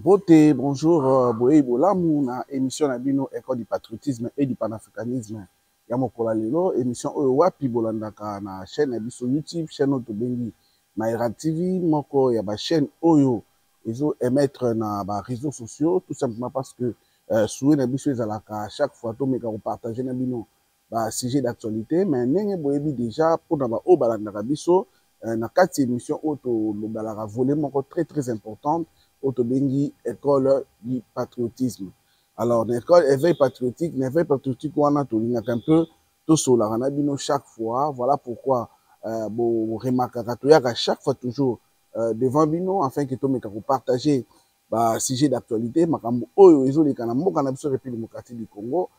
Beauté, bonjour, boye bolamu na émission na bino école du patriotisme et du panafricanisme. Ya mokola lelo émission oyo wapi bolandaka na chaîne na biso YouTube, chaîne oyo tobengi Maïra TV, moko ya ba chaîne oyo ezo émettre na ba réseaux sociaux, tout simplement parce que souhait na biso ezalaka chaque fois to meka ko partager na bino ba sujet d'actualité, mais ndenge boyebi déjà pour na ba o balandaka biso na kati émission oyo to lobalaka volet moko très importante autobengi école du patriotisme. Alors, l'école éveil patriotique, on a tout un peu tout sur la ranabino chaque fois. Voilà pourquoi bon remarquera chaque fois toujours devant bino afin que tout le monde partager bah sujet d'actualité. Makambo oyo ezo les kanambo kanabiso République démocratique du Congo,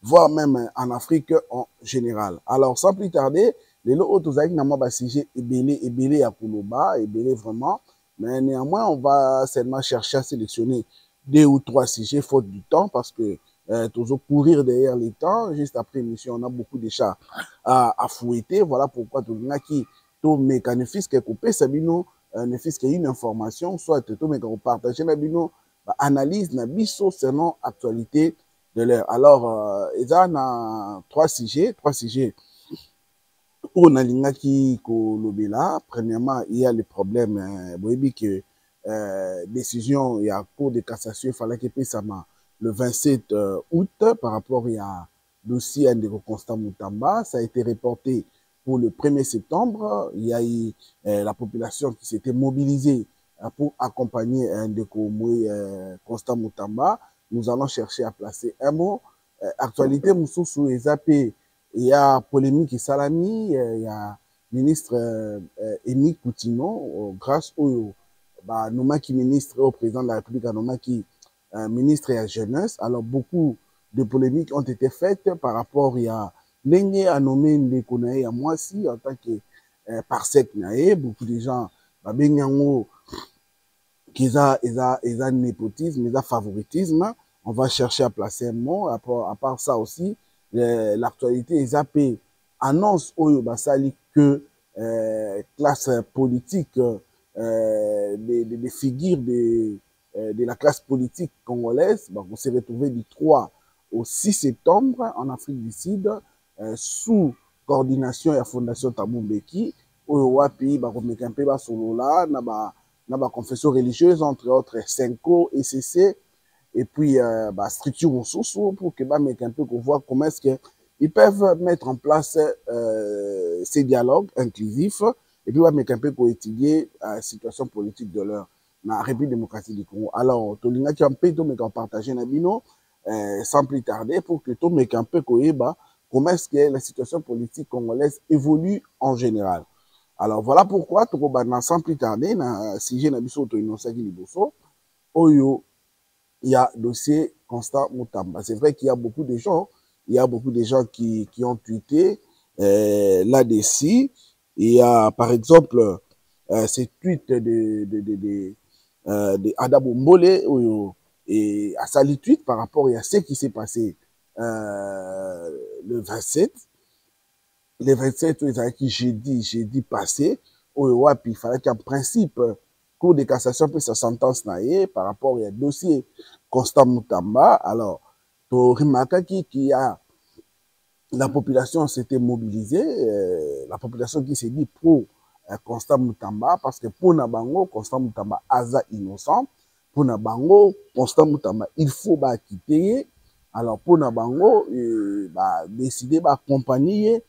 voire même en Afrique en général. Alors, sans plus tarder, les autres aïe n'a pas sujet ébélé à Kouloba, ébélé vraiment. Mais néanmoins, on va seulement chercher à sélectionner 2 ou 3 sujets faute du temps parce que toujours courir derrière les temps. Juste après l'émission, on a beaucoup de chats à fouetter. Voilà pourquoi tout le monde qui tout mécanifiste qui coupé sabino ne fait qu'une information, soit tout mécan partager nabino analyse nabiso selon actualité de l'heure. Alors, il y a 3 sujets. On a l'ingaki kolobela. Premièrement, il y a le problème, que décision, il y a cours de cassation, il fallait que ça le 27 août par rapport à dossier de Constant Moutamba. Ça a été reporté pour le 1er septembre. Il y a eu la population qui s'était mobilisée pour accompagner Constant Moutamba. Nous allons chercher à placer un mot. Actualité, Moussou et Zapé. Il y a polémique et salami, il y a ministre Emi Koutino, grâce au qui ministre au président de la République, qui ministre et la jeunesse. Alors beaucoup de polémiques ont été faites par rapport à Nengue à nommer Ndekonae à moi aussi en tant que parsec nae. Beaucoup de gens, qui ont népotisme, ils ont favoritisme. On va chercher à placer un mot. À part ça aussi, l'actualité est zappée. Annonce Oyo Basali que classe politique, des figures de la classe politique congolaise, on s'est retrouvé du 3 au 6 septembre en Afrique du Sud, sous coordination et la Fondation Thabo Mbeki. Oyo Wapi, Bakomeka Solola, na ba confession religieuse, entre autres Senko, ECC, et puis structure ressources pour que un peu qu'on voit comment est-ce qu'ils peuvent mettre en place ces dialogues inclusifs, et puis un peu pour étudier la situation politique de leur la République démocratique du Congo. Alors, tout le monde qui a un peu de partager Nabino, sans plus tarder, pour que tout le monde un peu comment est-ce que la situation politique congolaise évolue en général. Alors, voilà pourquoi, sans plus tarder, si j'ai un abisso, Oyo, il y a dossier Constant Moutamba. C'est vrai qu'il y a beaucoup de gens, qui ont tweeté là-dessus. Il y a, par exemple, ces tweets de Adabo Mbole, et à sa tweet par rapport à ce qui s'est passé le 27. Le 27, jeudi passé, il fallait qu'en principe, Cour de cassation peut sa sentence par rapport à dossier Constant Moutamba. Alors, tu remarques qu'il y a la population s'était mobilisée, la population qui s'est dit pro Constant Moutamba, parce que pour Nabango, Constant Moutamba aza innocent, pour Nabango, Constant Moutamba, il faut quitter. Alors, pour Nabango, décider d'accompagner,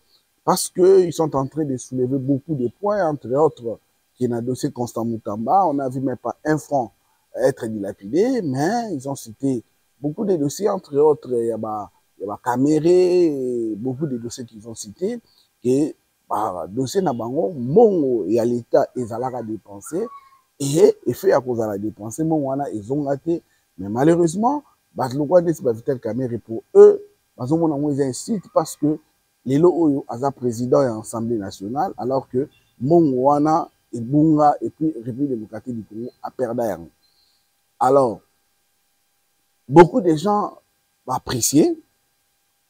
parce qu'ils sont en train de soulever beaucoup de points, entre autres, qui est dans le dossier Constant Moutamba. On n'a vu même pas un franc être dilapidé, mais ils ont cité beaucoup de dossiers, entre autres, il y a Caméré, beaucoup de dossiers qu'ils ont cités, que dossier Nabango, Mongo, il y a l'État, ils allaient dépenser, et fait à cause de la dépenser, Mongo, ils ont raté, mais malheureusement, Caméré pour eux, ils incitent parce que les lots ont président et Assemblée nationale, alors que Mongo, et Bunga et puis République démocratique du Congo à perdre. Alors, beaucoup de gens apprécié,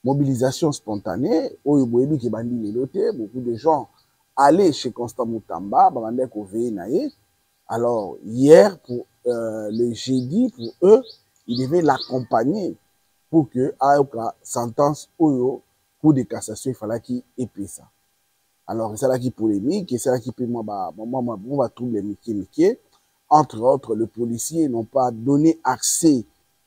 mobilisation spontanée, beaucoup de gens allaient chez Constant Moutamba, alors hier, pour le jeudi, pour eux, ils devaient l'accompagner pour que, à la sentence, au cours de cassation, il fallait qu'il ait ça. Alors, c'est là qui polémique, et c'est là qui peut, moi, trouble Mickey. Entre autres, le policier n'ont pas donné accès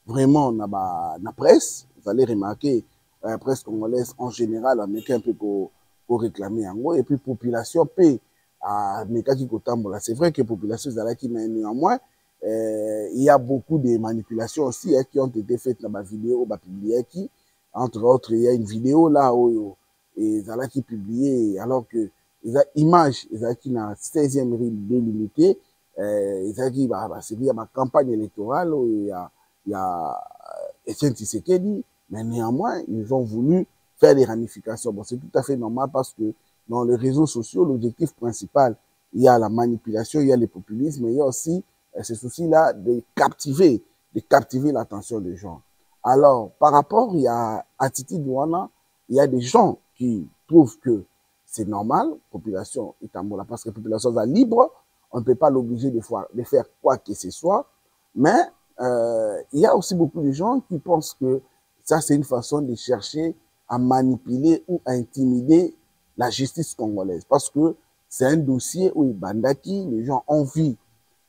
vraiment à la presse. Vous allez remarquer, la presse congolaise en général, on est un peu pour réclamer en gros, et puis population paie à Mekaki Kotambola. C'est vrai que population Zalaki, mais néanmoins, il y a beaucoup de manipulations aussi qui ont été faites dans ma vidéo, publiée. Entre autres, il y a une vidéo là où et Zalaki publié alors que les images Zalaki na 16e rue délimitée Zalaki c'est via ma campagne électorale où il y a Etienne Tshisekedi, mais néanmoins ils ont voulu faire des ramifications. Bon, c'est tout à fait normal parce que dans les réseaux sociaux, l'objectif principal, il y a la manipulation, il y a le populisme, mais il y a aussi ce souci-là de captiver l'attention des gens. Alors, par rapport, il y a attitude Douana, il y a des gens qui trouvent que c'est normal, population Itambola, parce que la population est libre, on ne peut pas l'obliger de faire quoi que ce soit, mais il y a aussi beaucoup de gens qui pensent que ça, c'est une façon de chercher à manipuler ou à intimider la justice congolaise, parce que c'est un dossier où Bandaki, les gens ont envie,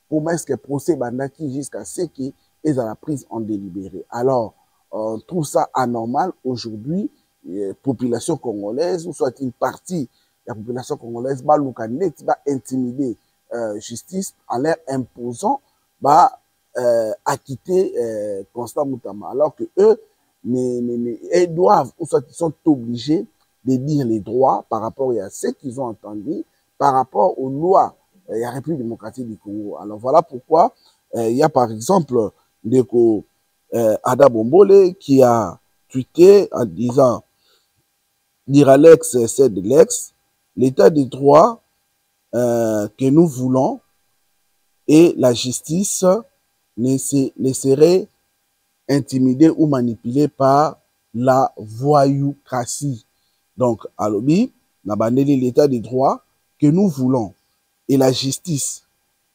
pour mettre que procès Bandaki jusqu'à ce qu'ils aient la prise en délibéré. Alors, on trouve ça anormal aujourd'hui, population congolaise, ou soit une partie de la population congolaise, va intimider justice en leur imposant, acquitter Constant Moutama. Alors que eux, ils doivent, ou soit ils sont obligés de dire les droits par rapport à ce qu'ils ont entendu, par rapport aux lois de la République démocratique du Congo. Alors voilà pourquoi il y a par exemple Ndeko Ada Bombole qui a tweeté en disant dire Alex, c'est de l'ex, l'état de droit que nous voulons et la justice ne serait intimidée ou manipulée par la voyoucratie. Donc, à l'objet, l'état de droit que nous voulons et la justice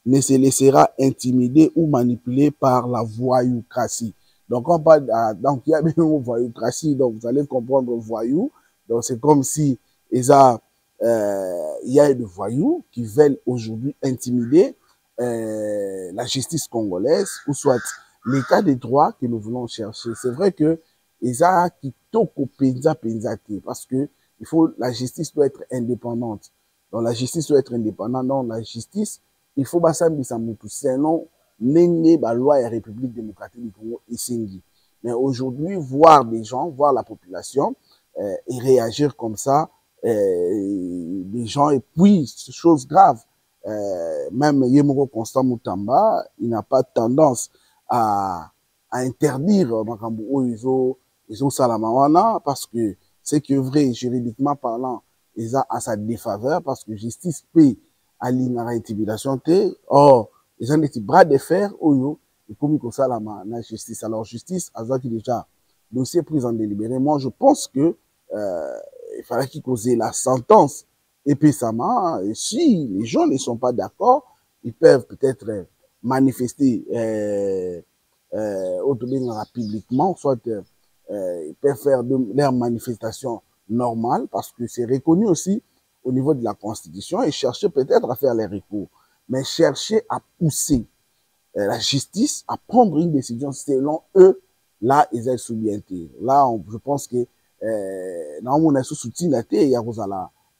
ne se laissera intimider ou manipuler par la voyoucratie. Donc, on parle, donc il y a bien une voyoucratie, donc vous allez comprendre voyou. Donc, c'est comme si il y a des voyous qui veulent aujourd'hui intimider la justice congolaise ou soit l'état des droits que nous voulons chercher. C'est vrai que ils ont qui toko penza parce que il faut, la justice doit être indépendante. Donc, la justice doit être indépendante. Donc, la justice, il faut basambisa mutu sinon nenge ba loi et République démocratique du Congo isingi. Mais aujourd'hui, voir des gens, voir la population et réagir comme ça, des gens, et puis, chose grave, même Yemoko Constant Moutamba, il n'a pas tendance à interdire Makambu Oizo, Izo Salamawana, parce que c'est que vrai, juridiquement parlant, ils ont à sa défaveur, parce que justice peut aller dans l'intimidation. Or, ils ont des bras de fer, Oyo, et comme ça, la justice. Alors, justice, à qui déjà, dossier pris en délibéré. Moi, je pense que il fallait qu'il cause la sentence. Et puis, ça m'a, si les gens ne sont pas d'accord, ils peuvent peut-être manifester publiquement, soit ils peuvent faire leurs manifestations normales, parce que c'est reconnu aussi au niveau de la Constitution, et chercher peut-être à faire les recours. Mais chercher à pousser la justice à prendre une décision selon eux, là, ils sont soubientés. Là, je pense que on a soutien la il y a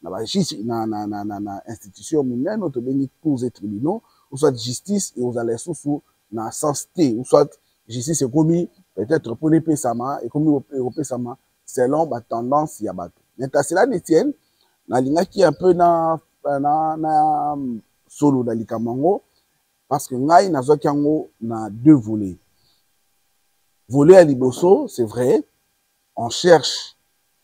na institution mondiale, notre béni cours et tribunaux, ou soit justice, et vous allez sous na sens T, ou soit justice est commis, peut-être pour les PSAMA, et commis au PSAMA, selon la tendance, il y a bateau. Maintenant, cela ne tienne, na linga qui un peu na solo dans l'Ikamango, parce que ngai nazoki yango na deux volets. Volet à liboso, c'est vrai, on cherche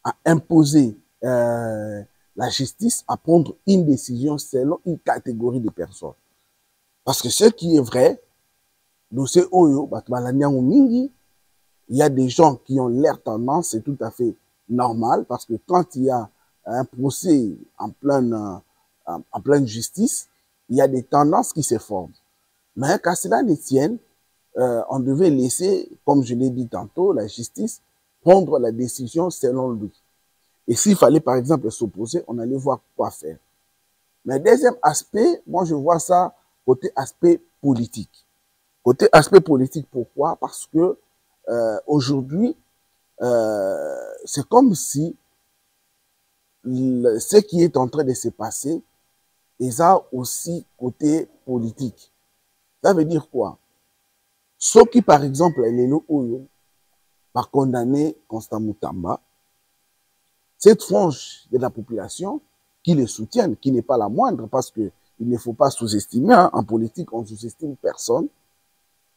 à imposer la justice à prendre une décision selon une catégorie de personnes. Parce que ce qui est vrai, dossier Oyo, il y a des gens qui ont l'air tendance, c'est tout à fait normal, parce que quand il y a un procès en pleine justice, il y a des tendances qui se forment. Mais qu'à cela ne tienne, on devait laisser, comme je l'ai dit tantôt, la justice prendre la décision selon lui. Et s'il fallait, par exemple, s'opposer, on allait voir quoi faire. Mais deuxième aspect, moi, je vois ça côté aspect politique. Côté aspect politique, pourquoi? Parce que aujourd'hui, c'est comme si ce qui est en train de se passer, et ça aussi côté politique. Ça veut dire quoi? Ceux qui, par exemple, les Oyo, par condamner Constant Moutamba, cette frange de la population qui les soutiennent, qui n'est pas la moindre, parce qu'il ne faut pas sous-estimer, hein, en politique, on ne sous-estime personne,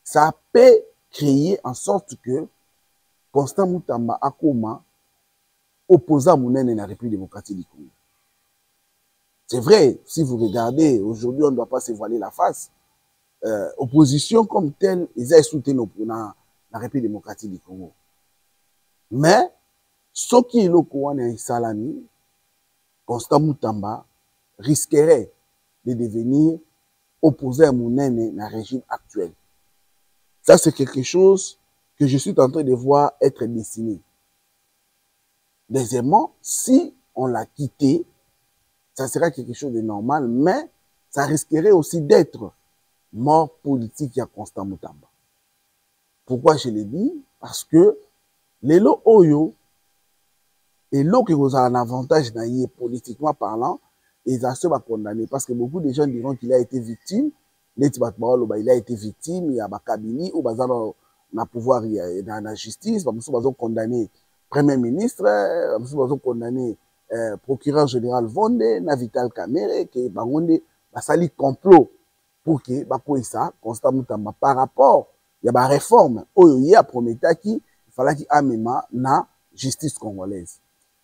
ça peut créer en sorte que Constant Moutamba Akoma opposant Mounene la République démocratique du Congo. C'est vrai, si vous regardez, aujourd'hui, on ne doit pas se voiler la face. Opposition comme telle, ils ont soutenu la République démocratique du Congo. Mais, ce qui est le Kouane Salami, Constant Moutamba, risquerait de devenir opposé à Mounene dans le régime actuel. Ça, c'est quelque chose que je suis en train de voir être dessiné. Deuxièmement, si on l'a quitté, ça serait quelque chose de normal, mais ça risquerait aussi d'être mort politique à Constant Moutamba. Pourquoi je l'ai dit? Parce que les lots Oyo, et l'eau qui vous a un avantage politiquement parlant, ils ont condamné. Parce que beaucoup de gens diront qu'il a été victime. Il a été victime, il y a Bakabini, ou dans le pouvoir, dans la justice, ils ont condamné Premier ministre, ils ont condamné procureur général Vonde, Navital Kamere, qui a sali complot pour que ça Constant Moutamba par rapport il y a une réforme il y a promis qu'il fallait qu'il amène na justice congolaise.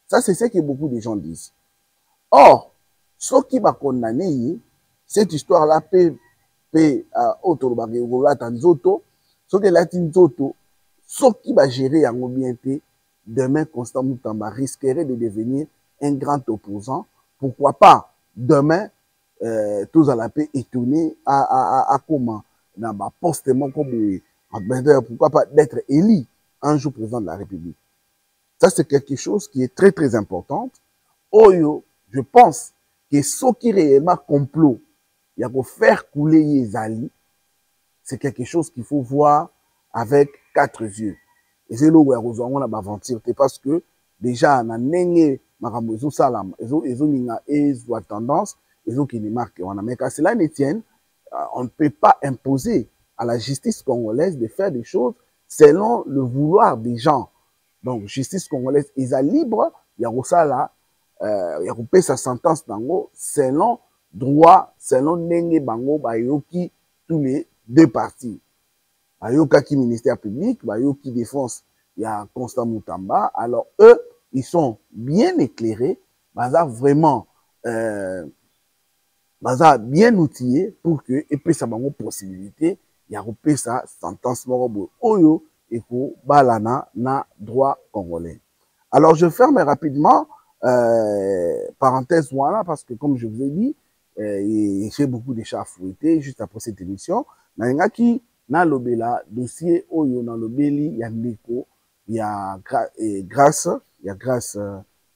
Ça, c'est ce que beaucoup de gens disent. Or, ceux qui vont condamner cette histoire-là peut ceux qui vont gérer en mobilité, demain, Constant Moutamba risquerait de devenir un grand opposant. Pourquoi pas demain, tous à la paix étonnés à comment, dans ma postement comme pourquoi pas d'être élu un jour président de la République. Ça, c'est quelque chose qui est très, très important. Oyo, je pense que ce qui est réellement complot, il y a pour faire couler les alliés, c'est quelque chose qu'il faut voir avec 4 yeux. Et c'est là où on a aventure, parce que déjà, on a n'engé, marambo, salam, ils ont tendance, ils ont qui ne marquent. Mais quand cela ne tienne, on ne peut pas imposer à la justice congolaise de faire des choses selon le vouloir des gens. Donc, justice congolaise, ils sont libres, il y a ça là, il y a sa sentence dans selon droit, selon n'engé bango, bayoki, tous les deux parties. Bayoki ministère public, Bayoki défense, il y a Constant Moutamba. Alors eux, ils sont bien éclairés, vraiment bien outillés pour que et puis ça bango possibilité, il y a sa sentence morobo oyo et ko balana na droit congolais. Alors je ferme rapidement parenthèse voilà parce que comme je vous ai dit, j'ai beaucoup de chats à fouetter juste après cette émission. Nangaki na lobela dossier oyo na lobeli ya ndeko ya grâce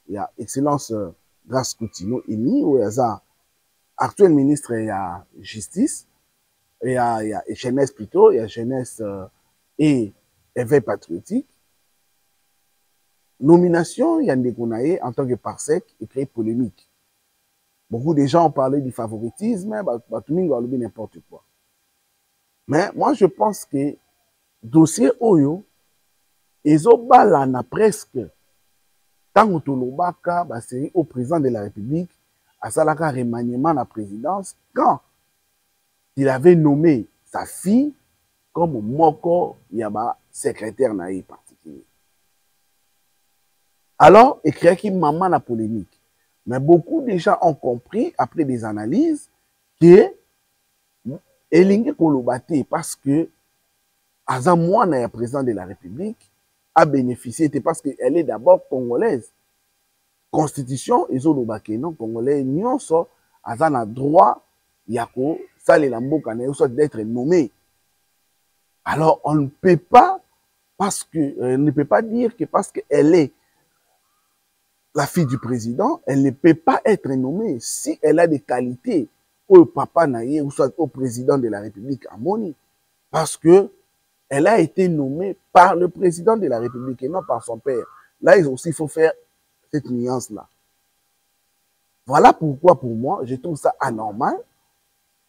il y a excellence grâce Coutinho Emi oyo za actuel ministre ya justice et ya jeunesse plutôt ya jeunesse et éveil patriotique. Nomination ya ndeko na ye en tant que parsec et créé polémique. Beaucoup de gens ont parlé du favoritisme, batumingo a lobé n'importe quoi. Mais moi, je pense que dossier Oyo, ezobalana presque tant que l'obaka, c'est au président de la République, à Salaka remaniement la présidence, quand il avait nommé sa fille comme Moko Yaba, secrétaire naïf particulier. Alors, il crée qu'il maman la polémique. Mais beaucoup de gens ont compris, après des analyses, que Elinge Kolobate, parce que Azamouana est président de la République, a bénéficié, parce qu'elle est d'abord congolaise. Constitution, ils ont non congolais, nyonso, Azana droit Yako, ça les lamboka, soit d'être nommé. Alors, on ne peut pas, parce que, ne peut pas dire que parce qu'elle est la fille du président, elle ne peut pas être nommée si elle a des qualités au papa naïe ou soit au président de la République à Moni. Parce que elle a été nommée par le président de la République et non par son père. Là, il aussi faut faire cette nuance-là. Voilà pourquoi, pour moi, je trouve ça anormal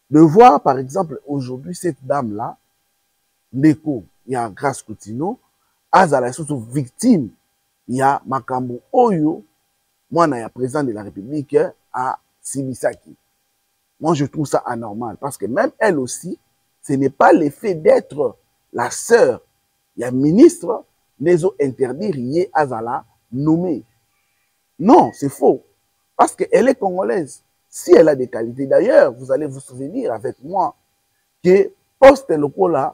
de voir, par exemple, aujourd'hui, cette dame-là, Ndeko, il y a Grace Coutinho, Azala, surtout victime, il y a Makambo Oyo, moi, il y a président de la République à Sibisaki. Moi, je trouve ça anormal parce que même elle aussi, ce n'est pas l'effet d'être la sœur. Il y a ministre, les autres interdire Yé Azala nommé. Non, c'est faux. Parce qu'elle est congolaise. Si elle a des qualités, d'ailleurs, vous allez vous souvenir avec moi que poste local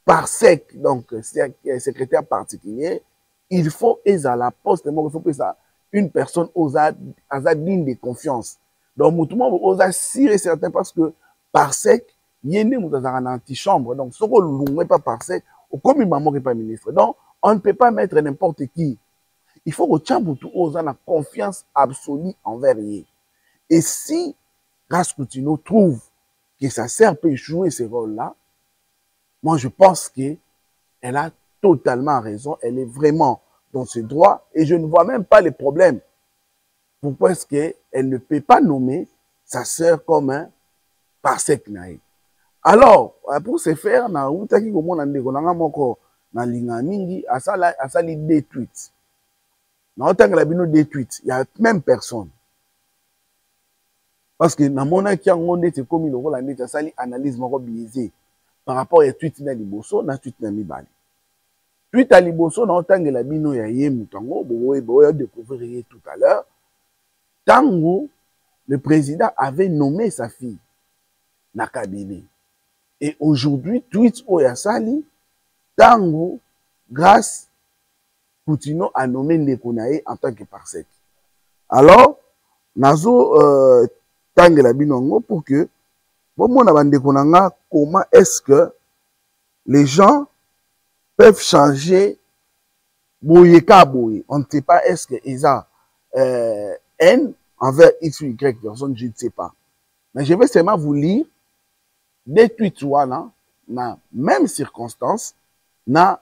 par sec, donc secrétaire particulier, il faut Ezala poste, il faut que ça une personne osa digne de confiance. Donc, tout le monde osa sûr et certain parce que par sec, il y a une antichambre. Donc, ce qu'on ne pas par sec, comme il m'a pas ministre. Donc, on ne peut pas mettre n'importe qui. Il faut que Tchamboutou osa la confiance absolue envers lui. Et si Rascoutino trouve que sa sœur peut jouer ce rôle-là, moi, je pense qu'elle a totalement raison. Elle est vraiment dans ses droits et je ne vois même pas les problèmes. Pourquoi est-ce qu'elle ne peut pas nommer sa sœur comme un parsec naïf? Alors, pour ce faire, na utaki komona ndeko nanga moko na linga mingi asali des tweets. Na otanga la bino des tweets, il y a même personne. Parce que na mona ki yango ndete komi lokola ndete asali analyse moko biaisée par rapport à tweet na liboso na tweet na mibali. Tweet à liboso na otanga la bino ya ye mutango boye découvrir tout à l'heure. Tango, le président avait nommé sa fille, Nakabine. Et aujourd'hui, tweet Oyasali, Tango, grâce, Coutinho a nommé Nekonae en tant que parsec. Alors, Nazo Tangue la binongo pour que, bon, mon Nekonanga, comment est-ce que les gens peuvent changer Boyeka Boye? On ne sait pas, est-ce que Isa N envers X ou Y personne, je ne sais pas. Mais je vais seulement vous lire des tweets dans la même circonstance, dans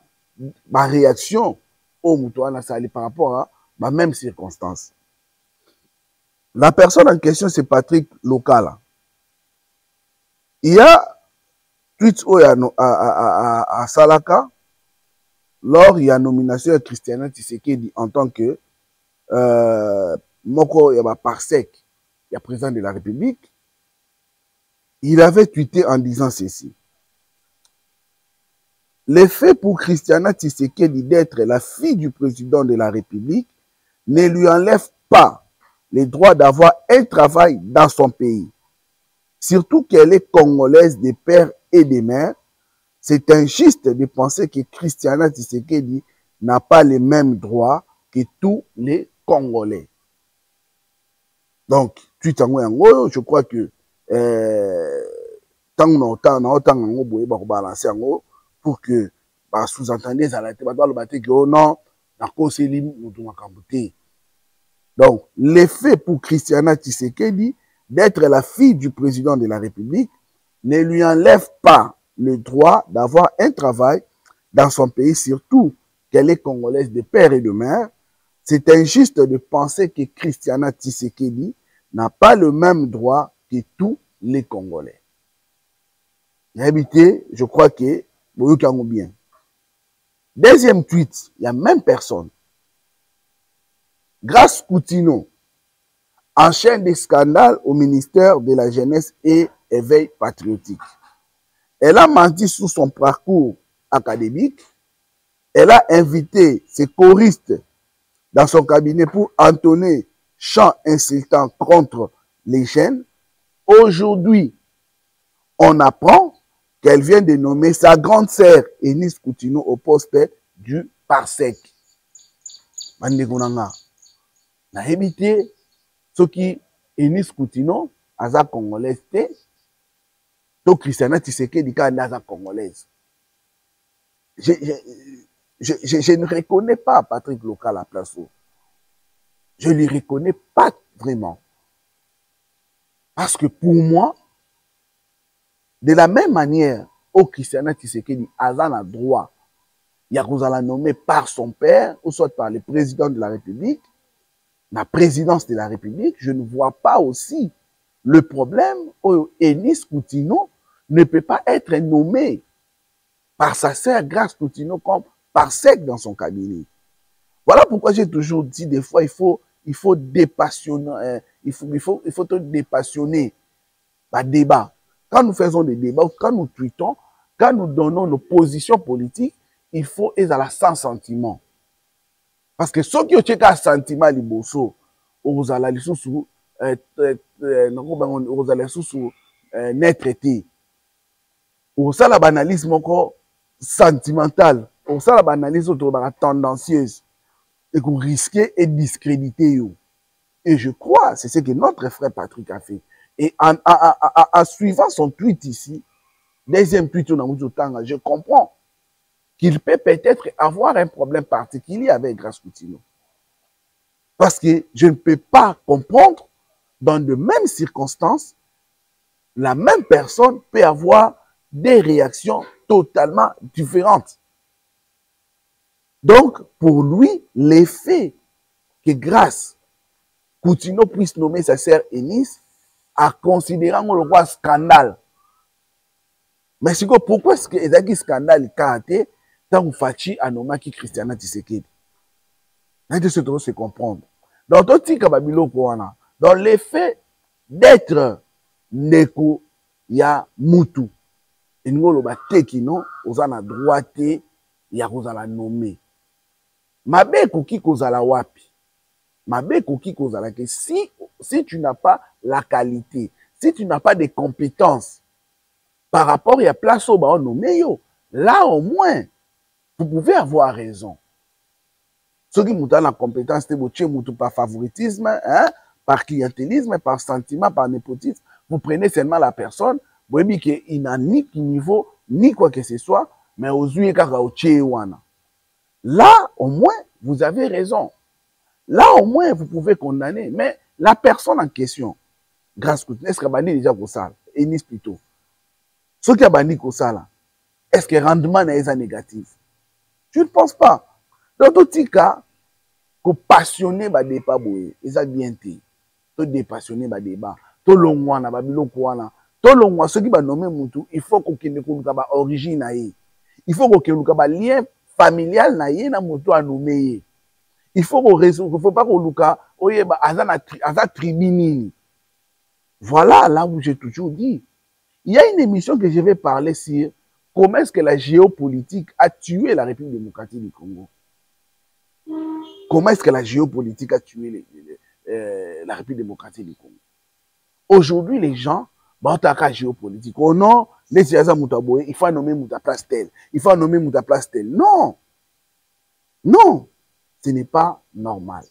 ma réaction au Moutouana Sali par rapport à ma même circonstance. La personne en question, c'est Patrick Lokala. Il y a tweet à Salaka, lors il y a nomination de Christiana Tshisekedi en tant que Moko Yaba Parsec, il y a président de la République. Il avait tweeté en disant ceci. L'effet pour Christiana Tshisekedi d'être la fille du président de la République ne lui enlève pas le droit d'avoir un travail dans son pays. Surtout qu'elle est congolaise des pères et des mères, c'est injuste de penser que Christiana Tshisekedi n'a pas les mêmes droits que tous les Congolais. Donc, je crois que pour que sous-entendez non, donc l'effet pour Christiana Tshisekedi d'être la fille du président de la République ne lui enlève pas le droit d'avoir un travail dans son pays, surtout qu'elle est congolaise de père et de mère. C'est injuste de penser que Christiana Tshisekedi n'a pas le même droit que tous les Congolais. Habité, je crois que vous avez bien. Deuxième tweet, il y a même personne. Grace Coutinho enchaîne des scandales au ministère de la Jeunesse et Éveil patriotique. Elle a menti sur son parcours académique. Elle a invité ses choristes dans son cabinet pour entonner chants insultants contre les jeunes. Aujourd'hui, on apprend qu'elle vient de nommer sa grande sœur, Eunice Coutinho, au poste du parsec. Bandegonanga. Na hebité, ce qui Eunice Coutinho, aza congolaise te, to Christiana Tshisekedi kanda aza congolaise. Je ne reconnais pas Patrick Local à place où. Je ne lui reconnais pas vraiment. Parce que pour moi, de la même manière, au Christiana Tshisekedi aza na droit, il y a nommé par son père, ou soit par le président de la République, la présidence de la République, je ne vois pas aussi le problème où Enis Coutinho ne peut pas être nommé par sa sœur Grace Coutinho comme par sec dans son cabinet. Voilà pourquoi j'ai toujours dit des fois, il faut dépassionner, il faut te dépassionner par débat. Quand nous faisons des débats, quand nous tweetons, quand nous donnons nos positions politiques, il faut être sans sentiment. Parce que ceux qui ont un sentiment liboso, aux ala sous net traité. Au ça la banalisme encore sentimental, au ça la banalisme tendancieuse et qu'on risquait et discréditer. Et je crois, c'est ce que notre frère Patrick a fait. Et en suivant son tweet ici, deuxième tweet, je comprends qu'il peut peut-être avoir un problème particulier avec Grace Coutinho. Parce que je ne peux pas comprendre, dans de mêmes circonstances, la même personne peut avoir des réactions totalement différentes. Donc, pour lui, l'effet que Grace Coutinho puisse nommer sa sœur Enis a considéré le roi scandale. Mais pourquoi est-ce que Ezaki scandale kate tant Fachi a nommé qui Christiana Tshisekedi? On se comprendre. Donc, dans l'effet d'être Neko ya Mutu, et nous le tekino, aux en a droité, ya kozala nommé. Mabe koki kozala wapi. Mabe koki kozala que si tu n'as pas la qualité, si tu n'as pas de compétences par rapport à la place où on nommé yo, là au moins, vous pouvez avoir raison. Ceux qui ont la compétence, c'est par favoritisme, hein, par clientélisme, par sentiment, par népotisme. Vous prenez seulement la personne, vous voyez qu'il n'a ni niveau, ni quoi que ce soit, mais aux yeux là, au moins, vous avez raison. Là, au moins, vous pouvez condamner. Mais la personne en question, grâce à est-ce qu'elle a déjà pour ça? Enis plutôt. Ce qui a banni pour ça, est-ce que le rendement est négatif? Je ne pense pas. Dans tout cas, que passionné par des débat, ils ont bien été. Tout dépassionné par des débats. Tout le monde, tout le monde, ceux qui vont nommer Moutou, il faut qu'on ait une origine. Il faut qu'on ait un lien familial na Moutou à nommer. Il faut qu'on résout, il ne faut pas qu'on ait un tribunal. Voilà là où j'ai toujours dit. Il y a une émission que je vais parler sur comment est-ce que la géopolitique a tué la République démocratique du Congo. Comment est-ce que la géopolitique a tué la République démocratique du Congo? Aujourd'hui, les gens, la géopolitique. Oh non, il faut nommer Mouta place telle. Il faut nommer Mouta place telle. Non. Non. Ce n'est pas normal.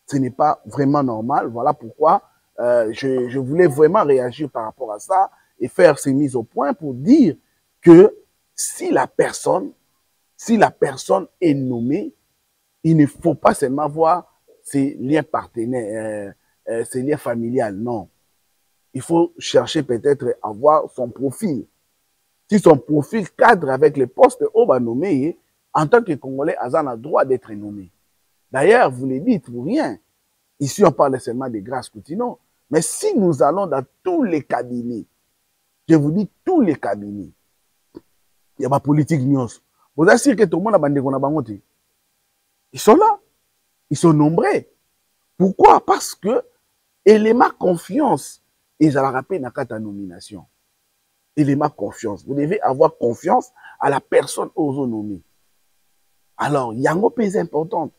Ce n'est pas vraiment normal. Voilà pourquoi je voulais vraiment réagir par rapport à ça et faire ces mises au point pour dire que si la personne est nommée, il ne faut pas seulement voir ses liens partenaires, ses liens familiales, non. Il faut chercher peut-être à voir son profil. Si son profil cadre avec les postes on va nommer, en tant que Congolais, Azan a droit d'être nommé. D'ailleurs, vous le dites pour rien. Ici, on parle seulement de Grace Coutinho. Mais si nous allons dans tous les cabinets, je vous dis tous les cabinets, il y a ma politique news. Vous assurez que tout le monde a bandé qu'on a bangoté. Ils sont là. Ils sont nombreux. Pourquoi? Parce que élément confiance, ils ont rappelé dans ta nomination. Élément confiance. Vous devez avoir confiance à la personne aux nommés. Alors, il y a un peu important.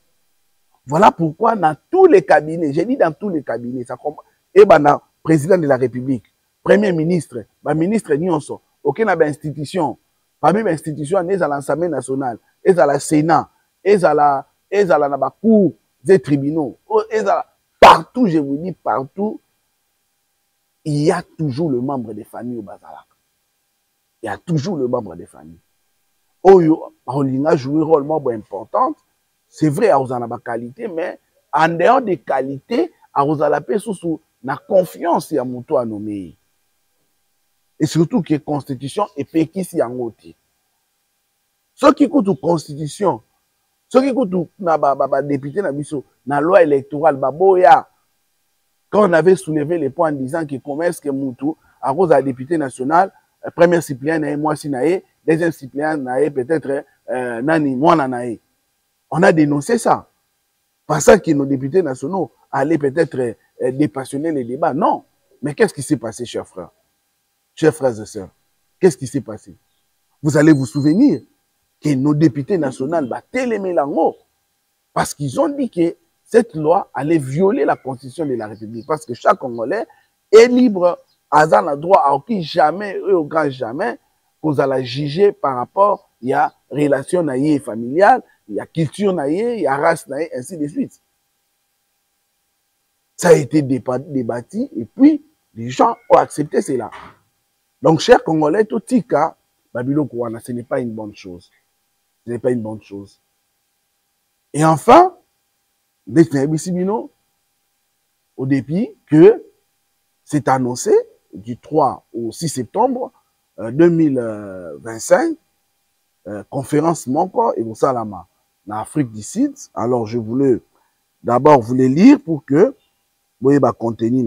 Voilà pourquoi dans tous les cabinets, j'ai dit dans tous les cabinets, ça comprend. Et ben, président de la République, premier ministre, ministre Nyonso, aucune institution, parmi les institutions, ils à l'Assemblée nationale, ils à la Sénat, ils à la Cour des tribunaux, partout, je vous dis partout, il y a toujours le membre des familles au Bazalak. Il y a toujours le membre des familles. Oyo, Olinga joue un rôle important. C'est vrai, à la qualité, mais en dehors des qualités, à la paix sous la confiance à mon toit nommé. Et surtout que la constitution est péquée si en haut. Ce qui coûte la constitution, ce qui coûte na député na biso, na loi électorale, baboya, quand on avait soulevé les points en disant que commerce que Moutou, à cause de la députée nationale, premier suppléant nae moi si nae, deuxième suppléant nae peut-être nani moi nae. On a dénoncé ça. Pensant que nos députés nationaux allaient peut-être dépassionner les débats. Non. Mais qu'est-ce qui s'est passé, chers frères? Chers frères et sœurs, qu'est-ce qui s'est passé? Vous allez vous souvenir que nos députés nationaux battaient les mélanges parce qu'ils ont dit que cette loi allait violer la constitution de la République. Parce que chaque Congolais est libre, à un droit à aucun jamais, au grand jamais, qu'on allait juger par rapport à la relation familiale, il y a culture, il y a race, ainsi de suite. Ça a été débattu et puis les gens ont accepté cela. Donc, chers Congolais, tout cas, Babilo Kouana, ce n'est pas une bonne chose. Ce n'est pas une bonne chose. Et enfin, au début, que c'est annoncé du 3 au 6 septembre 2025, conférence Monko et Salama en Afrique du Sud. Alors, je voulais d'abord vous les lire pour que vous ayez le contenu.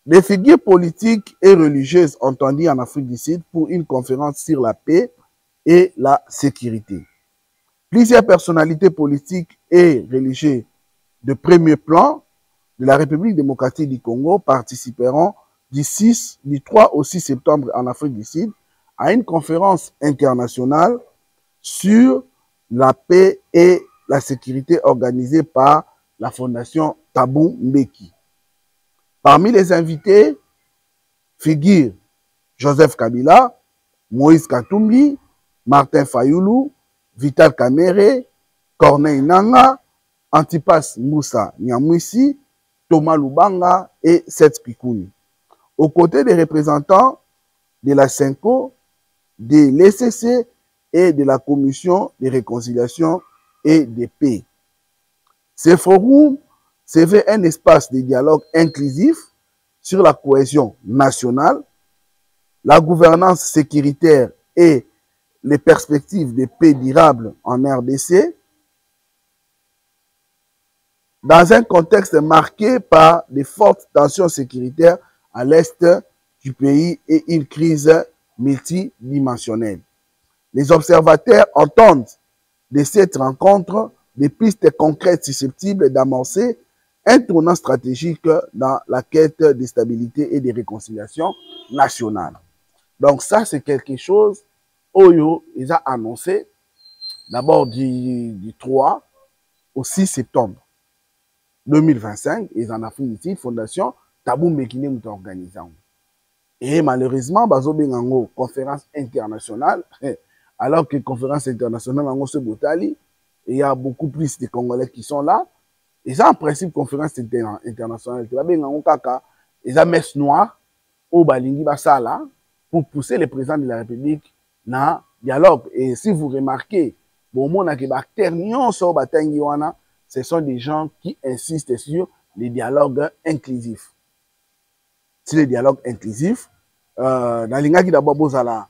Les figures politiques et religieuses entendues en Afrique du Sud pour une conférence sur la paix et la sécurité. Plusieurs personnalités politiques et religieuses de premier plan de la République démocratique du Congo participeront du 3 au 6 septembre en Afrique du Sud à une conférence internationale sur la paix et la sécurité organisée par la Fondation Thabo Mbeki. Parmi les invités figurent Joseph Kabila, Moïse Katumbi, Martin Fayoulou, Vital Kamerhe, Corneille Nangaa, Antipas Moussa Nyamwisi, Thomas Lubanga et Seth Pikuni. Aux côtés des représentants de la CENCO, de l'ECC et de la Commission de réconciliation et de paix. Ce forum se veut un espace de dialogue inclusif sur la cohésion nationale, la gouvernance sécuritaire et les perspectives de paix durable en RDC, dans un contexte marqué par de fortes tensions sécuritaires à l'est du pays et une crise multidimensionnelle. Les observateurs entendent de cette rencontre des pistes concrètes susceptibles d'amorcer un tournant stratégique dans la quête de stabilité et de réconciliation nationale. Donc ça, c'est quelque chose, Oyo, ils ont annoncé d'abord du 3 au 6 septembre 2025, ils en ont fait une fondation Thabo Mbeki est organisée. Et malheureusement, bazobengango conférence internationale, alors que conférence internationale en se botali, il y a beaucoup plus de Congolais qui sont là. Ils ont en principe conférence internationale. Ils ont messe noire au Balingi Basala pour pousser le président de la République dans le dialogue. Et si vous remarquez, ce sont des gens qui insistent sur les dialogues inclusifs. C'est le dialogue inclusif. Dans l'ingaki d'abord, vous allez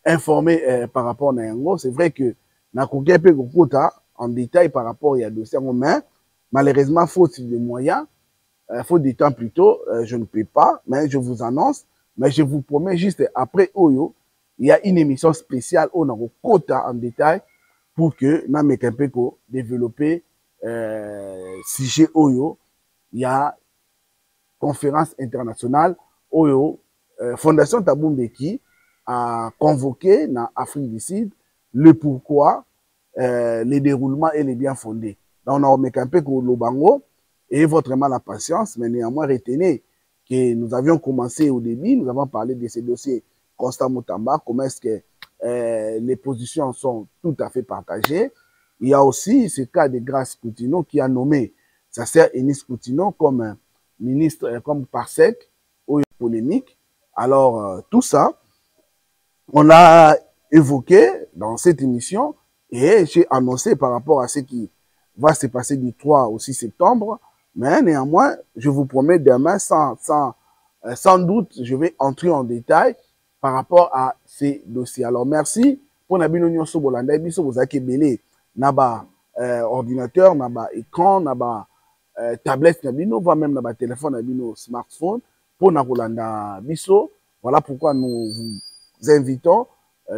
informer par rapport à Yango. C'est vrai que na kokepe kokota en détail par rapport à dossier mais malheureusement faute de moyens, faute de temps plutôt, je ne peux pas, mais je vous annonce, mais je vous promets juste après Oyo, il y a une émission spéciale où on a kokota en détail pour que na mekempeko développer sujet Oyo, il y a conférence internationale Oyo, Fondation Thabo Mbeki a convoqué dans l'Afrique du Sud le pourquoi, les déroulements et les bien fondés. Donc, on a un peu le bango et votre mal la patience, mais néanmoins retenez que nous avions commencé au début, nous avons parlé de ces dossiers Constant Mutamba, comment est-ce que les positions sont tout à fait partagées. Il y a aussi ce cas de Grace Coutinho qui a nommé ça sert Enis Koutino comme ministre, comme parsec, ou polémique. Alors, tout ça, on l'a évoqué dans cette émission et j'ai annoncé par rapport à ce qui va se passer du 3 au 6 septembre. Mais néanmoins, je vous promets demain, sans doute, je vais entrer en détail par rapport à ces dossiers. Alors, merci pour Nabino Nyonso Bolanda. Biso Bozaki Belé, Naba ordinateur, Naba écran, Naba tablette, Nabino, voire même Naba téléphone, Nabino smartphone, pour Nabolanda Biso. Voilà pourquoi nous vous invitons.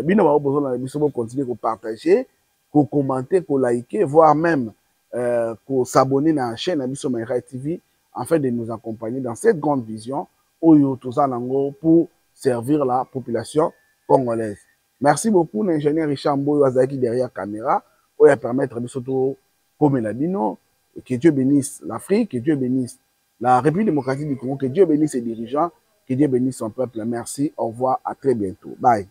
Bino ba besoin na biso continuer à partager, à commenter, à liker, voire même à s'abonner à la chaîne Abiso Maïra TV afin de nous accompagner dans cette grande vision pour servir la population congolaise. Merci beaucoup l'ingénieur Richard Mboyo Azaki derrière la caméra pour permettre de comme Bino. Que Dieu bénisse l'Afrique, que Dieu bénisse la République démocratique du Congo, que Dieu bénisse ses dirigeants, que Dieu bénisse son peuple. Merci, au revoir, à très bientôt. Bye.